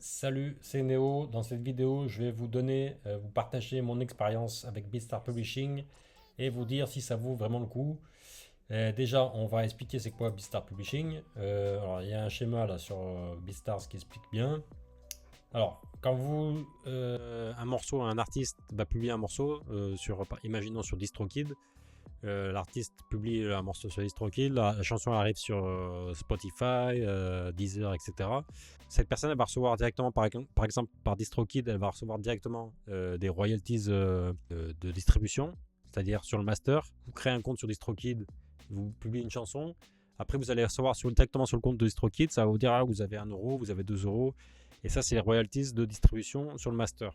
Salut, c'est Néo. Dans cette vidéo, je vais vous partager mon expérience avec BeatStar Publishing et vous dire si ça vaut vraiment le coup. Déjà, on va expliquer c'est quoi BeatStar Publishing. Alors, il y a un schéma là sur BeatStars qui explique bien. Alors, quand un morceau, un artiste va publier un morceau imaginons sur DistroKid. L'artiste publie un morceau sur DistroKid, la chanson arrive sur Spotify, Deezer, etc. Cette personne elle va recevoir directement, par exemple par DistroKid, elle va recevoir directement des royalties de distribution, c'est-à-dire sur le master. Vous créez un compte sur DistroKid, vous publiez une chanson, après vous allez recevoir directement sur le compte de DistroKid, ça va vous dire ah, vous avez 1 euro, vous avez 2 euros, et ça c'est les royalties de distribution sur le master.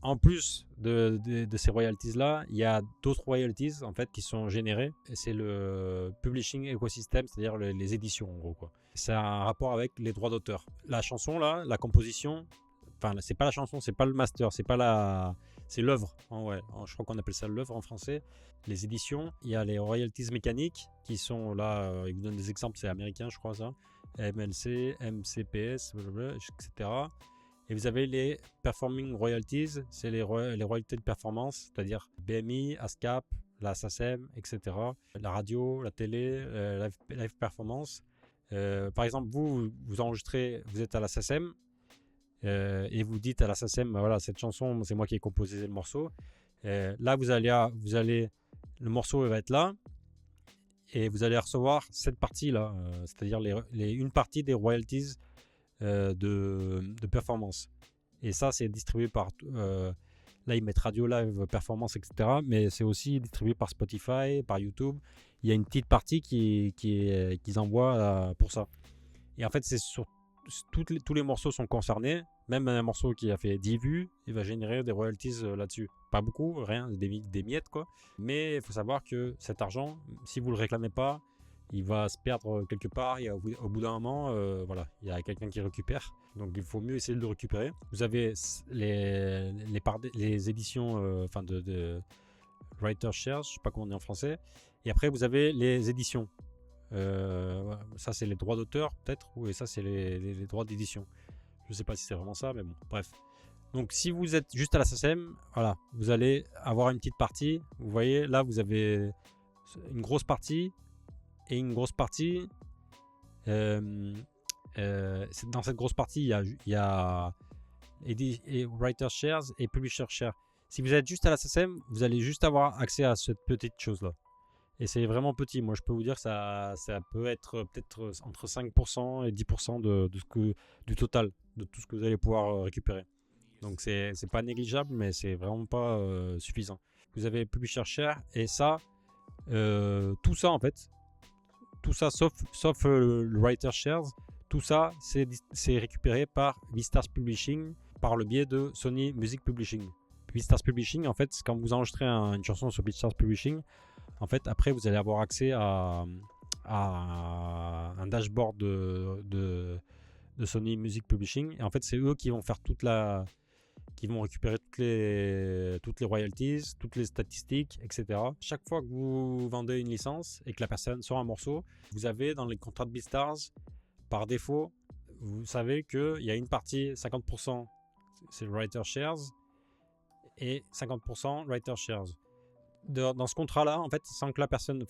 En plus de ces royalties-là, il y a d'autres royalties en fait qui sont générées. Et c'est le publishing ecosystem, c'est-à-dire les éditions en gros, quoi. C'est un rapport avec les droits d'auteur. La chanson là, la composition, enfin c'est pas la chanson, c'est pas le master, c'est l'œuvre. Je crois qu'on appelle ça l'œuvre en français. Les éditions, il y a les royalties mécaniques qui sont là. Ils vous donnent des exemples, c'est américain, je crois ça. MLC, MCPS, blablabla, etc. Et vous avez les performing royalties, c'est les royalties de performance, c'est-à-dire BMI, ASCAP, la SACEM, etc. La radio, la télé, live performance. Par exemple, vous enregistrez, vous êtes à la SACEM et vous dites à la SACEM, voilà, cette chanson, c'est moi qui ai composé le morceau. Là, le morceau va être là et vous allez recevoir cette partie-là, c'est-à-dire une partie des royalties de performance. Et ça, c'est distribué par... là, ils mettent Radio Live, Performance, etc. Mais c'est aussi distribué par Spotify, par YouTube. Il y a une petite partie qu'ils envoient pour ça. Et en fait, c'est sur tous les morceaux sont concernés. Même un morceau qui a fait 10 vues, il va générer des royalties là-dessus. Pas beaucoup, rien, des miettes, quoi. Mais il faut savoir que cet argent, si vous ne le réclamez pas, il va se perdre quelque part. Au bout d'un moment, voilà, il y a quelqu'un qui récupère. Donc il faut mieux essayer de le récupérer. Vous avez les éditions de Writer Shares, je ne sais pas comment on dit en français. Et après, vous avez les éditions. Ça, c'est les droits d'auteur, peut-être. Oui, ça, c'est les droits d'édition. Je ne sais pas si c'est vraiment ça, mais bon, bref. Donc si vous êtes juste à la SACEM, voilà, vous allez avoir une petite partie. Vous voyez, là, vous avez une grosse partie et une grosse partie. Dans cette grosse partie, il y a Writer Shares et Publisher Shares. Si vous êtes juste à la SACEM, vous allez juste avoir accès à cette petite chose-là. Et c'est vraiment petit. Moi, je peux vous dire que ça peut être peut-être entre 5% et 10% du total, de tout ce que vous allez pouvoir récupérer. Donc, c'est pas négligeable, mais c'est vraiment pas suffisant. Vous avez Publisher Share et ça, tout ça en fait, tout ça sauf le Writer Shares, tout ça c'est récupéré par BeatStars Publishing par le biais de Sony Music Publishing. BeatStars Publishing, en fait, c'est quand vous enregistrez une chanson sur BeatStars Publishing, en fait, après vous allez avoir accès à un dashboard de Sony Music Publishing. Et en fait, c'est eux qui vont faire qui vont récupérer toutes les royalties, toutes les statistiques, etc. Chaque fois que vous vendez une licence et que la personne sort un morceau, vous avez dans les contrats de BeatStars, par défaut, vous savez qu'il y a une partie, 50%, c'est Writer Shares et 50% Writer Shares. Dans ce contrat-là, en fait, sans que la personne,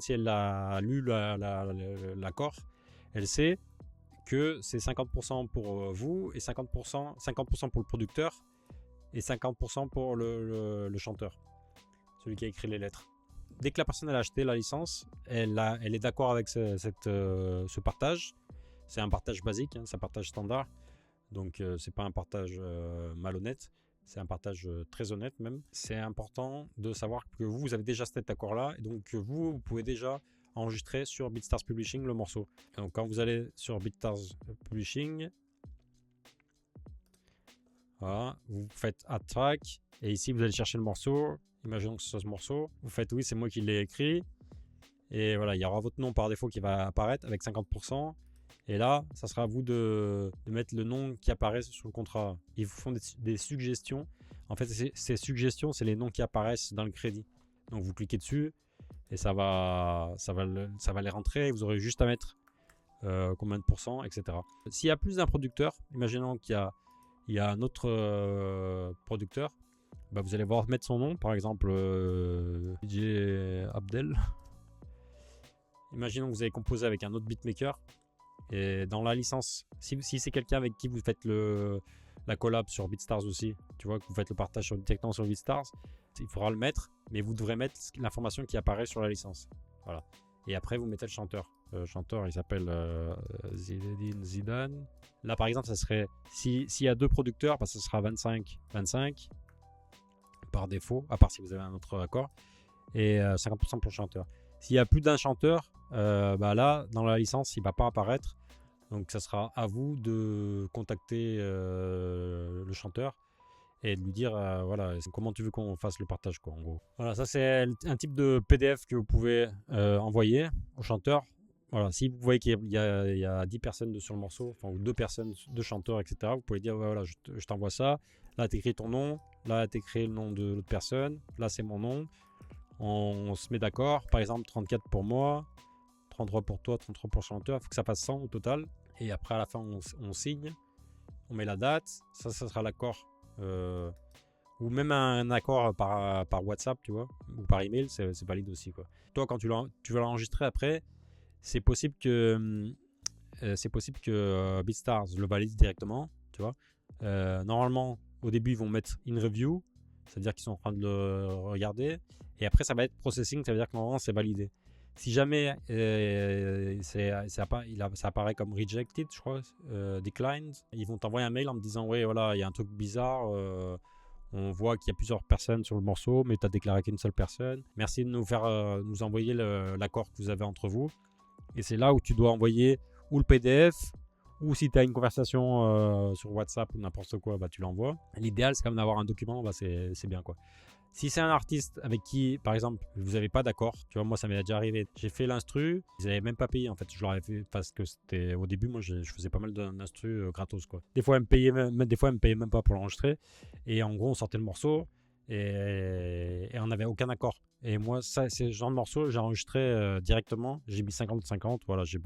si elle a lu l'accord, elle sait que c'est 50% pour vous et 50% pour le producteur et 50% pour le chanteur, celui qui a écrit les lettres. Dès que la personne a acheté la licence, elle est d'accord avec ce partage. C'est un partage basique, c'est un partage standard. Donc c'est pas un partage malhonnête, c'est un partage très honnête même. C'est important de savoir que vous avez déjà cet accord-là, et donc vous pouvez déjà enregistrer sur BeatStars Publishing le morceau. Et donc quand vous allez sur BeatStars Publishing, voilà, vous faites Add Track, et ici vous allez chercher le morceau. Imaginons que ce soit ce morceau. Vous faites oui, c'est moi qui l'ai écrit. Et voilà, il y aura votre nom par défaut qui va apparaître avec 50%. Et là, ça sera à vous de mettre le nom qui apparaît sur le contrat. Ils vous font des suggestions. En fait, ces suggestions, c'est les noms qui apparaissent dans le crédit. Donc vous cliquez dessus et ça va les rentrer. Et vous aurez juste à mettre combien de pourcents, etc. S'il y a plus d'un producteur, imaginons qu'il y a un autre producteur, bah, vous allez voir mettre son nom, par exemple DJ Abdel. Imaginons que vous avez composé avec un autre beatmaker, et dans la licence, si c'est quelqu'un avec qui vous faites la collab sur BeatStars aussi, tu vois, que vous faites le partage sur directement sur BeatStars, il faudra le mettre, mais vous devrez mettre l'information qui apparaît sur la licence. Voilà. Et après, vous mettez le chanteur. Le chanteur, il s'appelle Zinedine Zidane. Là, par exemple, ça serait, s'il y a deux producteurs, bah, ça sera 25-25 par défaut, à part si vous avez un autre accord, et 50% pour le chanteur. S'il y a plus d'un chanteur, bah là, dans la licence, il ne va pas apparaître. Donc, ça sera à vous de contacter le chanteur et de lui dire, voilà, comment tu veux qu'on fasse le partage, quoi, en gros. Voilà, ça, c'est un type de PDF que vous pouvez envoyer au chanteur. Voilà, si vous voyez qu'il y a 10 personnes sur le morceau, enfin, ou 2 personnes, 2 chanteurs, etc., vous pouvez dire, ouais, voilà, je t'envoie ça. Là, tu écris ton nom. Là, tu écris le nom de l'autre personne. Là, c'est mon nom. On se met d'accord. Par exemple, 34 pour moi, 33 pour toi, 33 pour le chanteur. Il faut que ça fasse 100 au total. Et après, à la fin, on signe. On met la date. Ça sera l'accord. Ou même un accord par WhatsApp, tu vois, ou par email, c'est valide aussi, quoi. Toi, quand tu veux l'enregistrer après, c'est possible que BeatStars le valide directement, tu vois. Normalement, au début, ils vont mettre in review, c'est-à-dire qu'ils sont en train de le regarder, et après, ça va être processing, ça veut dire que normalement, c'est validé. Si jamais ça apparaît comme rejected, je crois, declined, ils vont t'envoyer un mail en me disant, ouais, voilà, il y a un truc bizarre. On voit qu'il y a plusieurs personnes sur le morceau, mais tu as déclaré qu'une seule personne. Merci de nous envoyer l'accord que vous avez entre vous. Et c'est là où tu dois envoyer ou le PDF, ou si tu as une conversation sur WhatsApp ou n'importe quoi, bah, tu l'envoies. L'idéal, c'est quand même d'avoir un document, bah, c'est bien, quoi. Si c'est un artiste avec qui, par exemple, vous n'avez pas d'accord, tu vois, moi ça m'est déjà arrivé, j'ai fait l'instru, ils n'avaient même pas payé en fait, je leur ai fait parce que c'était au début, moi je faisais pas mal d'instru gratos, quoi. Des fois, ils me payaient même pas pour l'enregistrer, et en gros, on sortait le morceau et on n'avait aucun accord. Et moi, c'est ce genre de morceau, j'ai enregistré directement, j'ai mis 50-50, voilà, j'ai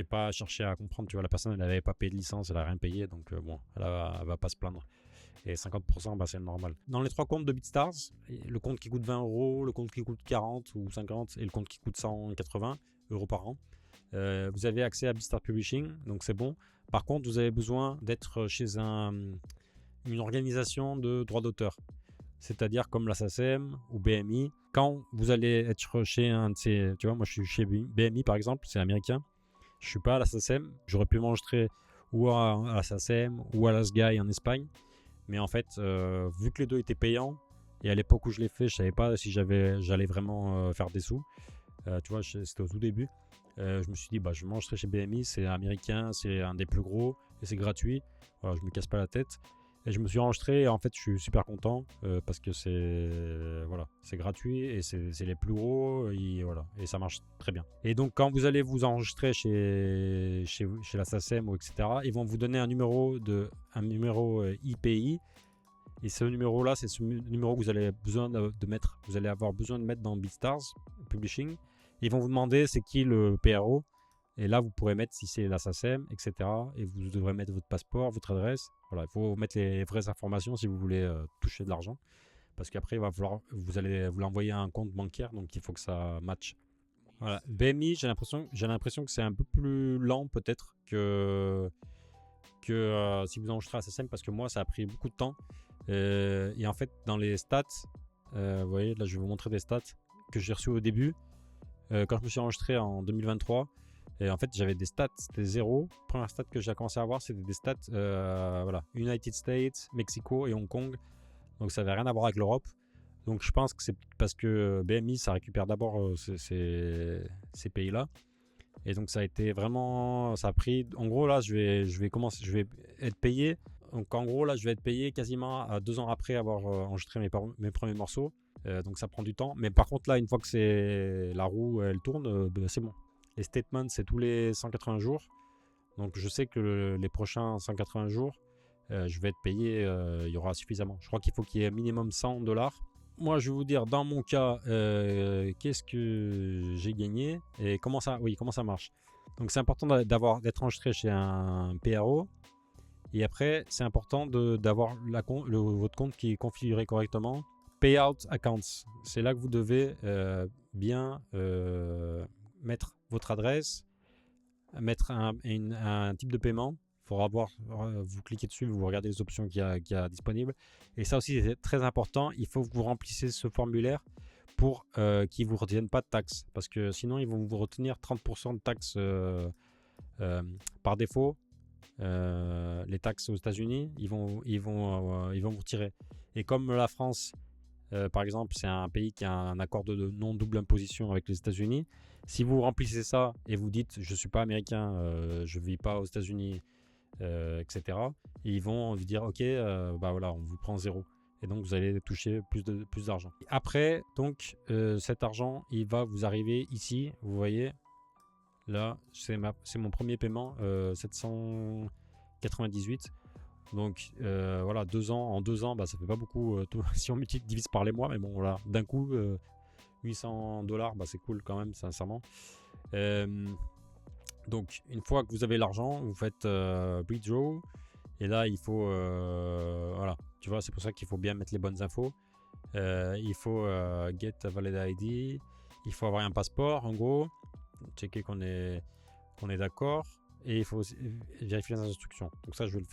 pas cherché à comprendre, tu vois, la personne elle n'avait pas payé de licence, elle a rien payé, donc bon, elle va pas se plaindre. Et 50%, bah, c'est le normal. Dans les 3 comptes de BeatStars, le compte qui coûte 20 euros, le compte qui coûte 40 ou 50 et le compte qui coûte 180 euros par an, vous avez accès à BeatStars Publishing, donc c'est bon. Par contre, vous avez besoin d'être chez une organisation de droits d'auteur, c'est-à-dire comme la SACEM ou BMI. Quand vous allez être chez un de ces, tu vois, moi je suis chez BMI par exemple, c'est américain, je suis pas à la SACEM, j'aurais pu m'enregistrer ou à la SACEM ou à la SGAI en Espagne. Mais en fait, vu que les deux étaient payants, et à l'époque où je l'ai fait, je savais pas si j'allais vraiment faire des sous. Tu vois, c'était au tout début. Je me suis dit, bah, je m'enregistrerai chez BMI, c'est américain, c'est un des plus gros, et c'est gratuit. Voilà, je me casse pas la tête. Et je me suis enregistré, et en fait, je suis super content, parce que c'est gratuit, et c'est les plus gros, et voilà, et ça marche très bien. Et donc, quand vous allez vous enregistrer chez la SACEM, ou etc., ils vont vous donner un numéro IPI, et ce numéro-là, c'est ce numéro que vous allez avoir besoin de mettre dans BeatStars Publishing. Ils vont vous demander c'est qui le PRO, et là vous pourrez mettre si c'est la SACEM, etc. Et vous devrez mettre votre passeport, votre adresse. Voilà, il faut mettre les vraies informations si vous voulez toucher de l'argent, parce qu'après il va falloir, vous allez vous l'envoyer à un compte bancaire, donc il faut que ça matche. Voilà, BMI, j'ai l'impression que c'est un peu plus lent peut-être que si vous enregistrez à SACEM, parce que moi ça a pris beaucoup de temps. Et en fait, dans les stats, vous voyez, là je vais vous montrer des stats que j'ai reçues au début. Quand je me suis enregistré en 2023, et en fait j'avais des stats, c'était 0. Première stat que j'ai commencé à avoir, c'était des stats voilà, United States, Mexico et Hong Kong. Donc ça n'avait rien à voir avec l'Europe. Donc je pense que c'est parce que BMI ça récupère d'abord ces pays-là. Et donc ça a été vraiment, ça a pris, en gros là je vais être payé. Donc en gros là je vais être payé quasiment à 2 ans après avoir enregistré mes premiers morceaux. Donc ça prend du temps. Mais par contre là, une fois que la roue elle tourne, c'est bon. Les statements c'est tous les 180 jours. Donc je sais que les prochains 180 jours, je vais être payé, il y aura suffisamment. Je crois qu'il faut qu'il y ait minimum $100. Moi, je vais vous dire, dans mon cas, qu'est-ce que j'ai gagné et comment ça marche. Donc c'est important d'être enregistré chez un PRO. Et après, c'est important d'avoir votre compte qui est configuré correctement. Payout Accounts, c'est là que vous devez bien mettre votre adresse, mettre un type de paiement. Il faudra vous cliquez dessus, vous regardez les options qu'il y a disponibles. Et ça aussi, c'est très important. Il faut que vous remplissiez ce formulaire pour qu'ils ne vous retiennent pas de taxes. Parce que sinon, ils vont vous retenir 30% de taxes par défaut. Les taxes aux États-Unis, ils vont vous retirer. Et comme la France, par exemple, c'est un pays qui a un accord de non-double imposition avec les États-Unis, si vous remplissez ça et vous dites je suis pas américain, je vis pas aux États-Unis, etc., ils vont vous dire ok, bah voilà, on vous prend 0. Et donc vous allez toucher plus d'argent. Après, donc cet argent, il va vous arriver ici, vous voyez. Là, c'est mon premier paiement, 798. Donc voilà, 2 ans, en 2 ans, bah, ça fait pas beaucoup si on divise par les mois, mais bon, voilà, d'un coup, $800, bah, c'est cool quand même, sincèrement. Donc, une fois que vous avez l'argent, vous faites withdraw, et là, il faut, voilà, tu vois, c'est pour ça qu'il faut bien mettre les bonnes infos. Il faut get a valid ID, il faut avoir un passeport, en gros, checker qu'on est d'accord, et il faut aussi vérifier les instructions. Donc ça, je vais le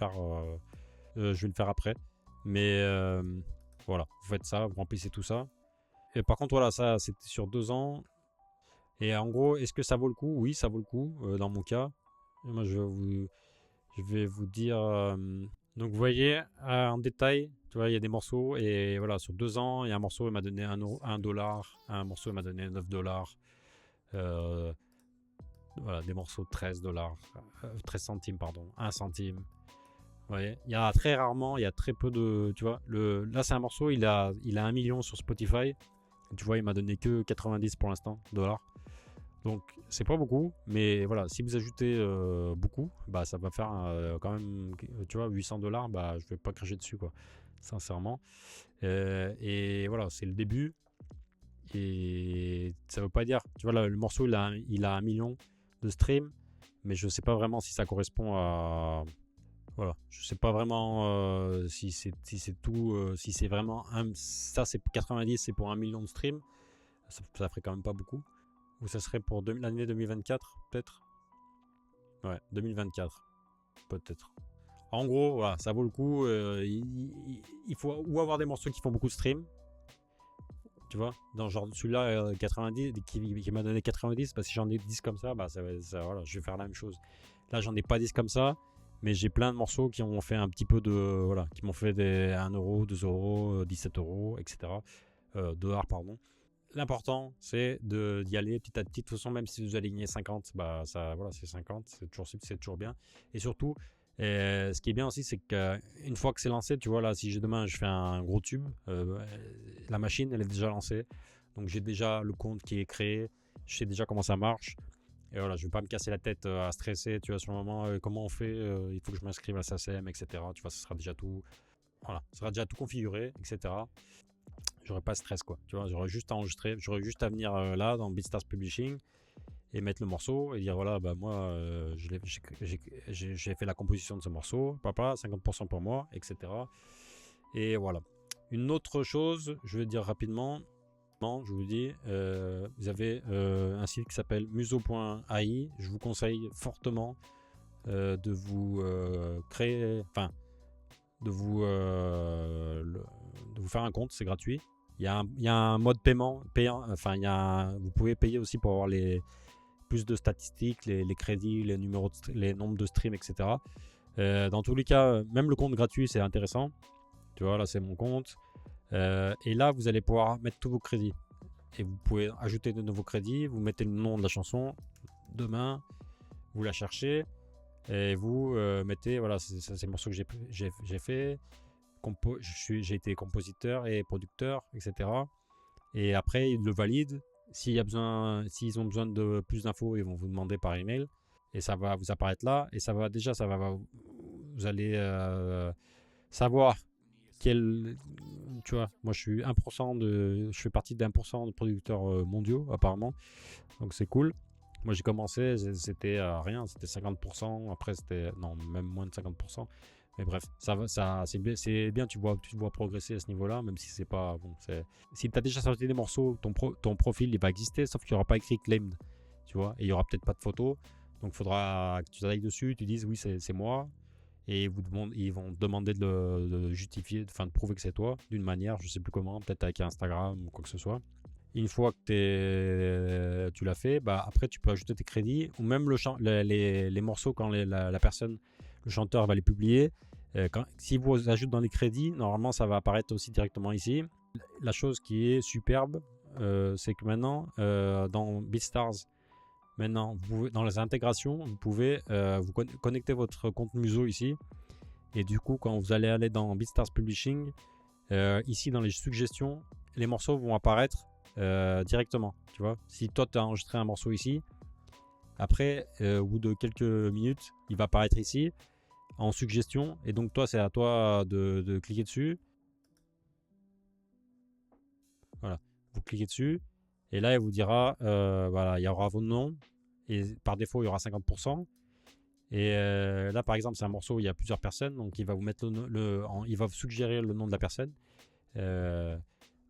faire après, mais voilà, vous faites ça, vous remplissez tout ça. Et par contre, voilà, ça c'était sur 2 ans. Et en gros, est-ce que ça vaut le coup? Oui, ça vaut le coup dans mon cas. Et moi, je vais vous dire. Donc vous voyez en détail, tu vois, il y a des morceaux, et voilà, sur 2 ans, il y a un morceau, il m'a donné $1, un morceau, il m'a donné $9. Voilà, des morceaux de $13, 13 centimes, pardon, 1 centime. Vous voyez, il y a très rarement, il y a très peu de, tu vois, là c'est un morceau, il a 1 million sur Spotify. Tu vois, il m'a donné que 90 pour l'instant, dollars. Donc c'est pas beaucoup, mais voilà, si vous ajoutez beaucoup, bah ça va faire quand même, tu vois, $800, bah je vais pas cracher dessus, quoi, sincèrement. Et voilà, c'est le début. Et ça veut pas dire, tu vois, là, le morceau il a 1 million de streams, mais je sais pas vraiment si ça correspond à, voilà, je sais pas vraiment si c'est tout, si c'est vraiment ça c'est 90, c'est pour 1 million de streams, ça ferait quand même pas beaucoup. Ou ça serait pour l'année 2024, peut-être. Ouais, 2024, peut-être. En gros, voilà, ça vaut le coup. Il faut ou avoir des morceaux qui font beaucoup de streams, tu vois, dans genre celui-là 90 qui m'a donné 90, parce que si j'en ai 10 comme ça, bah voilà, je vais faire la même chose. Là, j'en ai pas 10 comme ça, mais j'ai plein de morceaux qui ont fait un petit peu de, voilà, qui m'ont fait des 1 euro, 2 euros, 17 euros, etc. Dollars, pardon. L'important, c'est d'y aller petit à petit. De toute façon, même si vous alignez 50, bah ça, voilà, c'est 50, c'est toujours bien. Et surtout, ce qui est bien aussi, c'est qu'une fois que c'est lancé, tu vois, là, si demain je fais un gros tube, la machine, elle est déjà lancée. Donc j'ai déjà le compte qui est créé, je sais déjà comment ça marche. Et voilà, je ne vais pas me casser la tête à stresser, tu vois, sur le moment, comment on fait, il faut que je m'inscrive à SACEM, etc. Tu vois, ça sera déjà tout, voilà, ça sera déjà tout configuré, etc. J'aurais pas de stress, quoi, tu vois, j'aurais juste à enregistrer, j'aurais juste à venir là dans BeatStars Publishing et mettre le morceau et dire voilà, bah moi j'ai fait la composition de ce morceau, papa, 50% pour moi, etc. Et voilà. Une autre chose, je vais dire rapidement, je vous dis, vous avez un site qui s'appelle muso.ai. Je vous conseille fortement de vous créer, enfin de vous faire un compte, c'est gratuit. Il y a un mode paiement payant, enfin vous pouvez payer aussi pour avoir plus de statistiques, les crédits, les nombres de streams, etc. Dans tous les cas, même le compte gratuit, c'est intéressant. Tu vois, là c'est mon compte. Et là, vous allez pouvoir mettre tous vos crédits. Et vous pouvez ajouter de nouveaux crédits. Vous mettez le nom de la chanson. Demain, vous la cherchez. Et vous mettez, voilà, c'est le morceau que j'ai fait. J'ai été compositeur et producteur, etc. Et après, ils le valident. S'ils ont besoin de plus d'infos, ils vont vous demander par email. Et ça va vous apparaître là. Et vous allez savoir quel, tu vois, moi je fais partie d'1% de producteurs mondiaux apparemment. Donc c'est cool. Moi j'ai commencé, c'était rien, c'était 50%, après c'était, non, même moins de 50%. Mais bref, ça va, ça, c'est bien, tu vois progresser à ce niveau-là, même si c'est pas bon. Si tu as déjà sorti des morceaux, ton profil il va exister, sauf qu'il n'y aura pas écrit claimed, tu vois, et il n'y aura peut-être pas de photo. Donc il faudra que tu ailles dessus, tu dises oui, c'est moi, et ils vont te demander de justifier, enfin de prouver que c'est toi, d'une manière, je sais plus comment, peut-être avec Instagram ou quoi que ce soit. Une fois que tu l'as fait, bah après tu peux ajouter tes crédits ou même les morceaux quand la personne, le chanteur va les publier. Si vous ajoutez dans les crédits, normalement ça va apparaître aussi directement ici. La chose qui est superbe, c'est que maintenant dans BeatStars, maintenant dans les intégrations, vous pouvez vous connecter votre compte Muso ici. Et du coup, quand vous allez aller dans BeatStars Publishing, ici dans les suggestions, les morceaux vont apparaître directement. Tu vois, si toi tu as enregistré un morceau ici, après, au bout de quelques minutes, il va apparaître ici en suggestion. Et donc, toi, c'est à toi de cliquer dessus. Voilà, vous cliquez dessus. Et là, il vous dira voilà, il y aura vos noms. Et par défaut, il y aura 50%. Et là, par exemple, c'est un morceau où il y a plusieurs personnes. Donc, il va vous mettre il va vous suggérer le nom de la personne.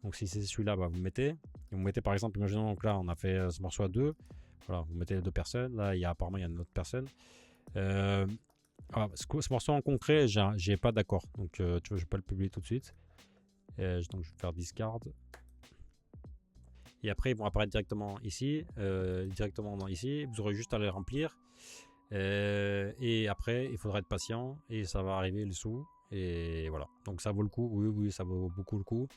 Donc si c'est celui-là, bah, vous mettez. Vous mettez par exemple, imaginons que là on a fait ce morceau à deux. Voilà, vous mettez deux personnes. Là, apparemment il y a une autre personne. Voilà, ce morceau en concret, j'ai pas d'accord. Donc tu vois, je vais pas le publier tout de suite. Donc je vais faire discard. Et après ils vont apparaître directement ici, directement ici. Vous aurez juste à les remplir. Et après il faudra être patient et ça va arriver les sous. Et voilà. Donc ça vaut le coup. Oui, ça vaut beaucoup le coup.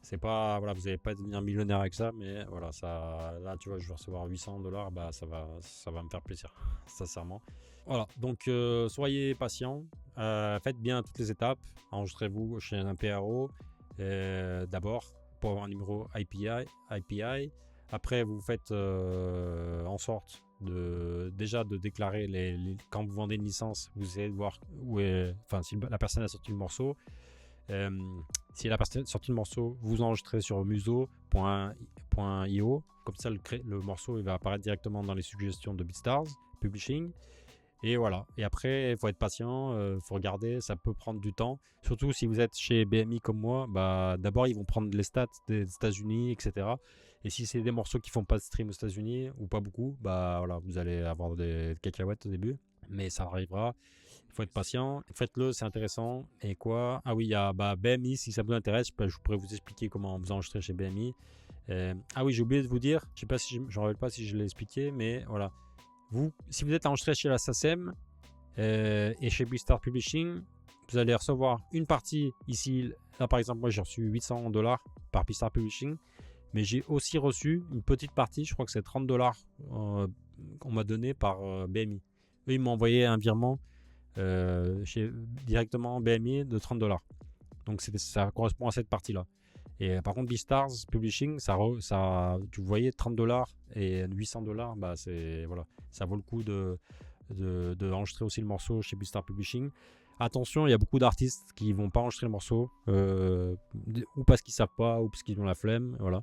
C'est pas, voilà, vous n'allez pas devenir millionnaire avec ça, mais voilà, ça, là, tu vois, je vais recevoir 800 $, bah, ça va me faire plaisir, sincèrement. Voilà, donc soyez patient, faites bien toutes les étapes, enregistrez-vous chez un PRO, d'abord pour avoir un numéro IPI. Après, vous faites en sorte déjà de déclarer quand vous vendez une licence, vous essayez de voir si la personne a sorti le morceau. Si la personne sorti le morceau, vous enregistrez sur muso.io, comme ça le morceau il va apparaître directement dans les suggestions de BeatStars Publishing. Et voilà. Et après, il faut être patient, il faut regarder, ça peut prendre du temps. Surtout si vous êtes chez BMI comme moi, bah, d'abord ils vont prendre les stats des États-Unis, etc. Et si c'est des morceaux qui font pas de stream aux États-Unis ou pas beaucoup, bah voilà, vous allez avoir des cacahuètes au début, mais ça arrivera. Il faut être patient, faites-le, c'est intéressant. Et quoi? Ah oui, il y a BMI, si ça vous intéresse, je pourrais vous expliquer comment vous enregistrer chez BMI. Ah oui, j'ai oublié de vous dire, je sais pas si je ne rappelle pas si je l'ai expliqué, mais voilà. Si vous êtes enregistré chez la SACEM et chez BeatStars Publishing, vous allez recevoir une partie ici. Là, par exemple, moi j'ai reçu 800 $ par BeatStars Publishing, mais j'ai aussi reçu une petite partie, je crois que c'est 30 $ qu'on m'a donné par BMI. Eux, ils m'ont envoyé un virement directement BMI de 30 $. Donc ça correspond à cette partie-là. Et par contre, BeatStars Publishing, tu voyais 30 $ et 800 $, bah voilà, ça vaut le coup de enregistrer aussi le morceau chez BeatStars Publishing. Attention, il y a beaucoup d'artistes qui vont pas enregistrer le morceau, ou parce qu'ils savent pas, ou parce qu'ils ont la flemme, voilà.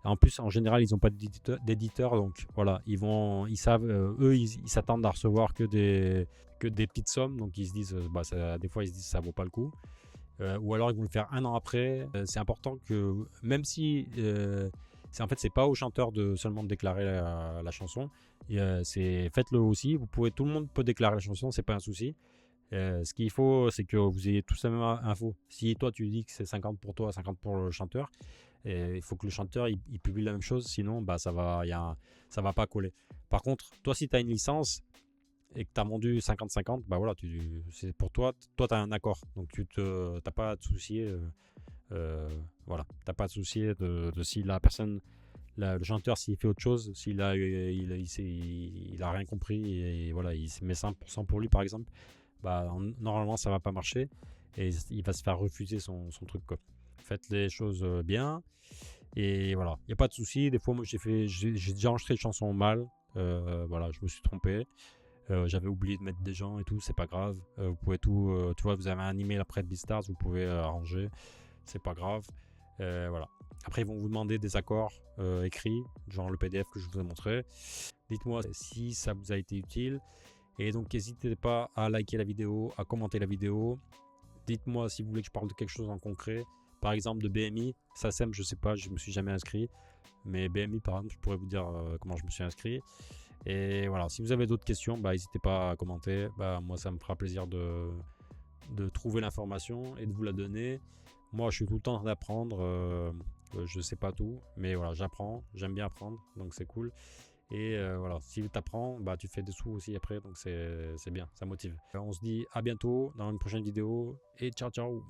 En plus, en général, ils n'ont pas d'éditeur, donc voilà, ils savent, eux, ils s'attendent à recevoir que des petites sommes, donc ils se disent, des fois, ils se disent ça vaut pas le coup. Ou alors ils vont le faire un an après. C'est important que, même si c'est pas au chanteur de seulement de déclarer la chanson, faites-le aussi. Tout le monde peut déclarer la chanson, c'est pas un souci. Ce qu'il faut, c'est que vous ayez tous la même info. Si toi tu dis que c'est 50 pour toi, 50 pour le chanteur, il faut que le chanteur il publie la même chose, sinon ça va pas coller. Par contre, toi si tu as une licence et que tu as vendu 50-50, bah voilà, c'est pour toi tu as un accord. Donc t'as pas à te soucier, voilà, t'as pas à te soucier de si la personne, le chanteur, s'il fait autre chose, s'il a rien compris et voilà, il met 100% pour lui par exemple, bah normalement ça va pas marcher et il va se faire refuser son truc, quoi. Faites les choses bien et voilà, il n'y a pas de souci. Des fois moi j'ai déjà enregistré une chanson mal, voilà, je me suis trompé. J'avais oublié de mettre des gens et tout, c'est pas grave. Vous pouvez tout, tu vois, vous avez un email après de BeatStars, vous pouvez arranger, c'est pas grave. Voilà. Après, ils vont vous demander des accords écrits, genre le PDF que je vous ai montré. Dites-moi si ça vous a été utile. Et donc, n'hésitez pas à liker la vidéo, à commenter la vidéo. Dites-moi si vous voulez que je parle de quelque chose en concret. Par exemple, de BMI, SACEM, je sais pas, je me suis jamais inscrit. Mais BMI, par exemple, je pourrais vous dire comment je me suis inscrit. Et voilà, si vous avez d'autres questions, n'hésitez pas à commenter. Moi, ça me fera plaisir de trouver l'information et de vous la donner. Moi, je suis tout le temps en train d'apprendre. Je sais pas tout, mais voilà, j'apprends. J'aime bien apprendre, donc c'est cool. Et voilà, si tu apprends, tu fais des sous aussi après, donc c'est bien, ça motive. On se dit à bientôt dans une prochaine vidéo et ciao ciao.